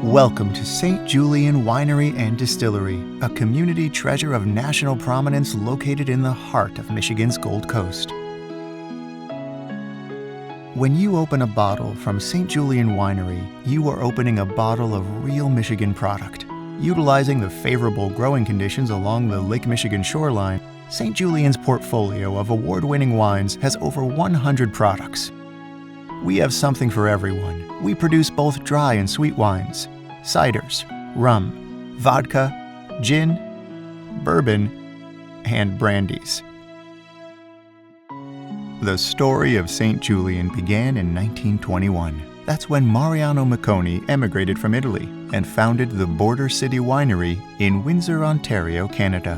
Welcome to St. Julian Winery and Distillery, a community treasure of national prominence located in the heart of Michigan's Gold Coast. When you open a bottle from St. Julian Winery, you are opening a bottle of real Michigan product. Utilizing the favorable growing conditions along the Lake Michigan shoreline, St. Julian's portfolio of award-winning wines has over 100 products. We have something for everyone. We produce both dry and sweet wines, ciders, rum, vodka, gin, bourbon, and brandies. The story of St. Julian began in 1921. That's when Mariano Macconi emigrated from Italy and founded the Border City Winery in Windsor, Ontario, Canada.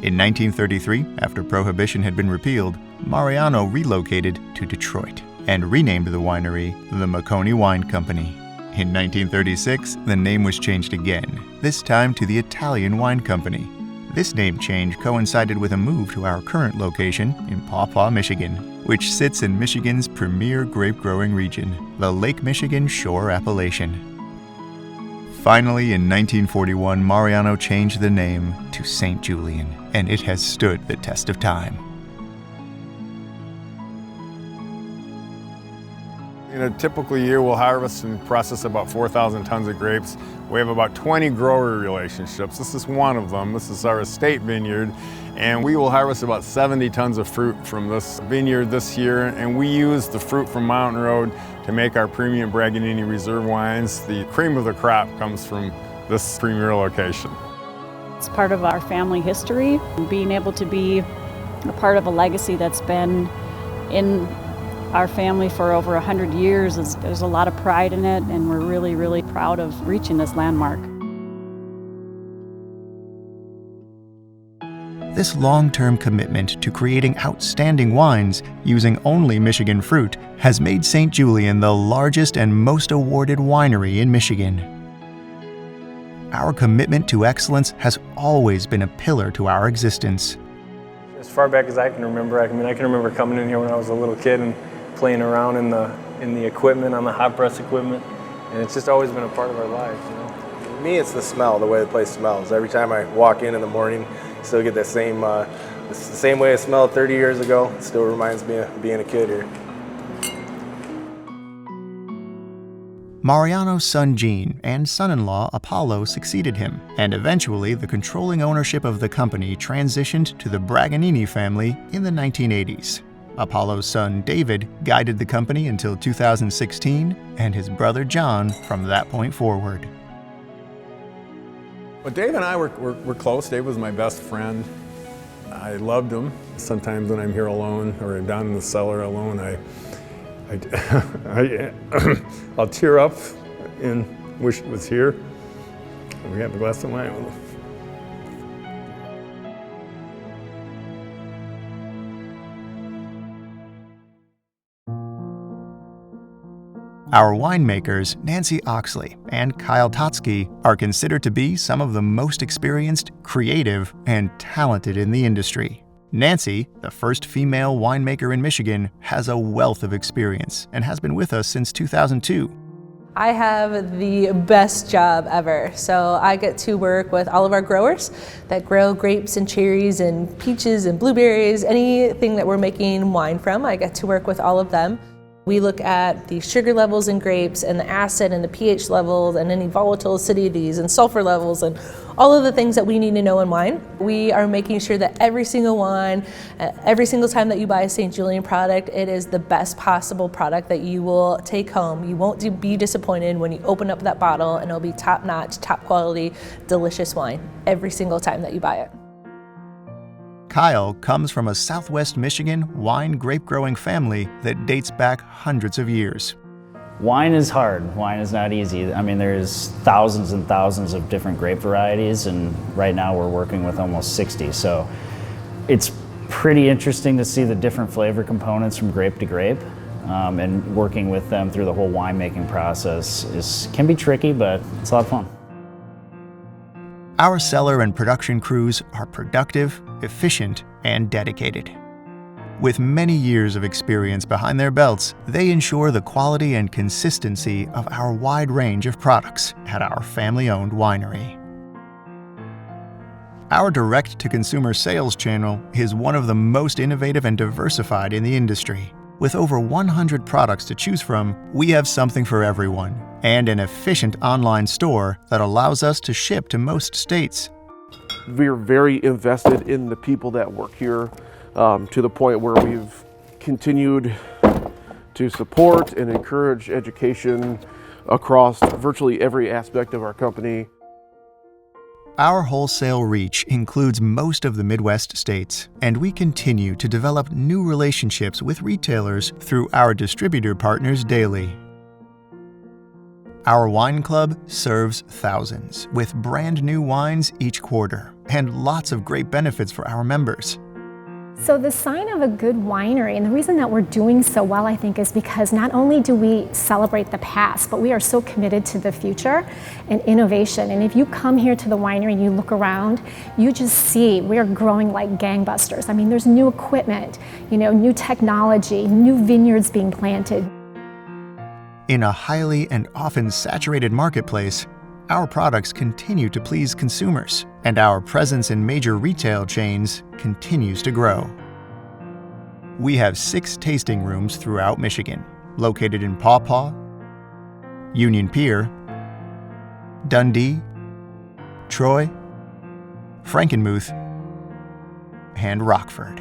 In 1933, after Prohibition had been repealed, Mariano relocated to Detroit and renamed the winery the Macconi Wine Company. In 1936, the name was changed again, this time to the Italian Wine Company. This name change coincided with a move to our current location in Paw Paw, Michigan, which sits in Michigan's premier grape-growing region, the Lake Michigan Shore Appellation. Finally, in 1941, Mariano changed the name to St. Julian, and it has stood the test of time. In a typical year, we'll harvest and process about 4,000 tons of grapes. We have about 20 grower relationships. This is one of them. This is our estate vineyard, and we will harvest about 70 tons of fruit from this vineyard this year, and we use the fruit from Mountain Road to make our premium Braganini Reserve wines. The cream of the crop comes from this premier location. It's part of our family history. Being able to be a part of a legacy that's been in our family for over 100 years, there's a lot of pride in it, and we're really, really proud of reaching this landmark. This long-term commitment to creating outstanding wines using only Michigan fruit has made St. Julian the largest and most awarded winery in Michigan. Our commitment to excellence has always been a pillar to our existence. As far back as I can remember, I can remember coming in here when I was a little kid and playing around in the equipment, on the hot press equipment, and it's just always been a part of our lives, you know. For me, it's the smell, the way the place smells. Every time I walk in the morning, I still get that same, it's the same way it smelled 30 years ago. It still reminds me of being a kid here. Mariano's son Gene and son-in-law Apollo succeeded him, and eventually the controlling ownership of the company transitioned to the Braganini family in the 1980s. Apollo's son David guided the company until 2016, and his brother John from that point forward. Well, Dave and I were close. Dave was my best friend. I loved him. Sometimes when I'm here alone or I'm down in the cellar alone, I'll tear up and wish it was here. We have a glass of wine with him. Our winemakers, Nancy Oxley and Kyle Totsky, are considered to be some of the most experienced, creative, and talented in the industry. Nancy, the first female winemaker in Michigan, has a wealth of experience and has been with us since 2002. I have the best job ever. So I get to work with all of our growers that grow grapes and cherries and peaches and blueberries, anything that we're making wine from. I get to work with all of them. We look at the sugar levels in grapes and the acid and the pH levels and any volatile acidities and sulfur levels and all of the things that we need to know in wine. We are making sure that every single wine, every single time that you buy a St. Julian product, it is the best possible product that you will take home. You won't be disappointed when you open up that bottle, and it'll be top-notch, top quality, delicious wine every single time that you buy it. Kyle comes from a Southwest Michigan wine grape-growing family that dates back hundreds of years. Wine is hard. Wine is not easy. I mean, there's thousands and thousands of different grape varieties, and right now we're working with almost 60. So it's pretty interesting to see the different flavor components from grape to grape, and working with them through the whole winemaking process can be tricky, but it's a lot of fun. Our cellar and production crews are productive, efficient, and dedicated. With many years of experience behind their belts, they ensure the quality and consistency of our wide range of products at our family-owned winery. Our direct-to-consumer sales channel is one of the most innovative and diversified in the industry. With over 100 products to choose from, we have something for everyone, and an efficient online store that allows us to ship to most states. We're very invested in the people that work here, to the point where we've continued to support and encourage education across virtually every aspect of our company. Our wholesale reach includes most of the Midwest states, and we continue to develop new relationships with retailers through our distributor partners daily. Our wine club serves thousands with brand new wines each quarter and lots of great benefits for our members. So the sign of a good winery, and the reason that we're doing so well, I think, is because not only do we celebrate the past, but we are so committed to the future and innovation. And if you come here to the winery and you look around, you just see we're growing like gangbusters. I mean, there's new equipment, new technology, new vineyards being planted. In a highly and often saturated marketplace, our products continue to please consumers, and our presence in major retail chains continues to grow. We have 6 tasting rooms throughout Michigan, located in Paw Paw, Union Pier, Dundee, Troy, Frankenmuth, and Rockford.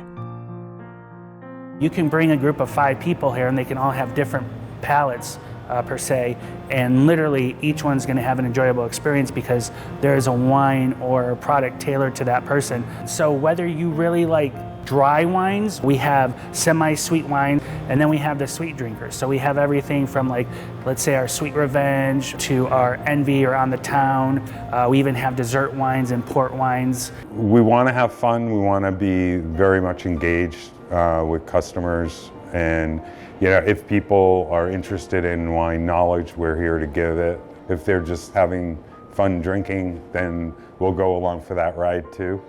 You can bring a group of 5 people here and they can all have different palates per se, and literally each one's going to have an enjoyable experience because there is a wine or a product tailored to that person. So whether you really like dry wines, we have semi-sweet wine, and then we have the sweet drinkers. So we have everything from, like, let's say our Sweet Revenge to our Envy or On the Town. We even have dessert wines and port wines. We want to have fun. We want to be very much engaged with customers, and if people are interested in wine knowledge, we're here to give it. If they're just having fun drinking, then we'll go along for that ride too.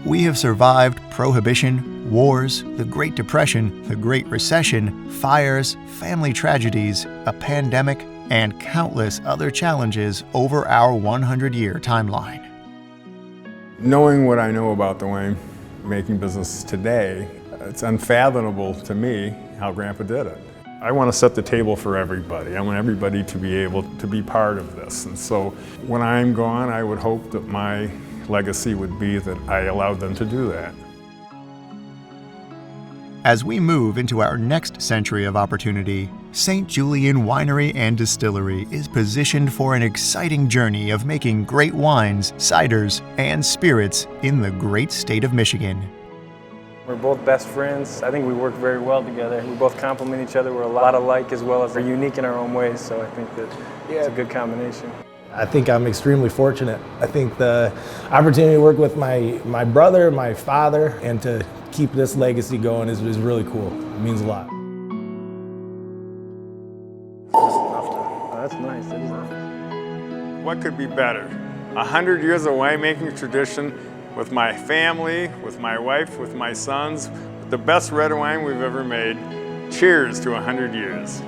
We have survived Prohibition, wars, the Great Depression, the Great Recession, fires, family tragedies, a pandemic, and countless other challenges over our 100-year timeline. Knowing what I know about the winemaking business today, it's unfathomable to me how Grandpa did it. I want to set the table for everybody. I want everybody to be able to be part of this. And so when I'm gone, I would hope that my legacy would be that I allowed them to do that. As we move into our next century of opportunity, St. Julian Winery and Distillery is positioned for an exciting journey of making great wines, ciders, and spirits in the great state of Michigan. We're both best friends. I think we work very well together. We both complement each other. We're a lot alike as well as we're unique in our own ways, so I think that it's a good combination. I think I'm extremely fortunate. I think the opportunity to work with my brother, my father, and to keep this legacy going is really cool. It means a lot. Oh, that's nice. That is nice. What could be better? 100 years of winemaking tradition with my family, with my wife, with my sons, the best red wine we've ever made. Cheers to 100 years.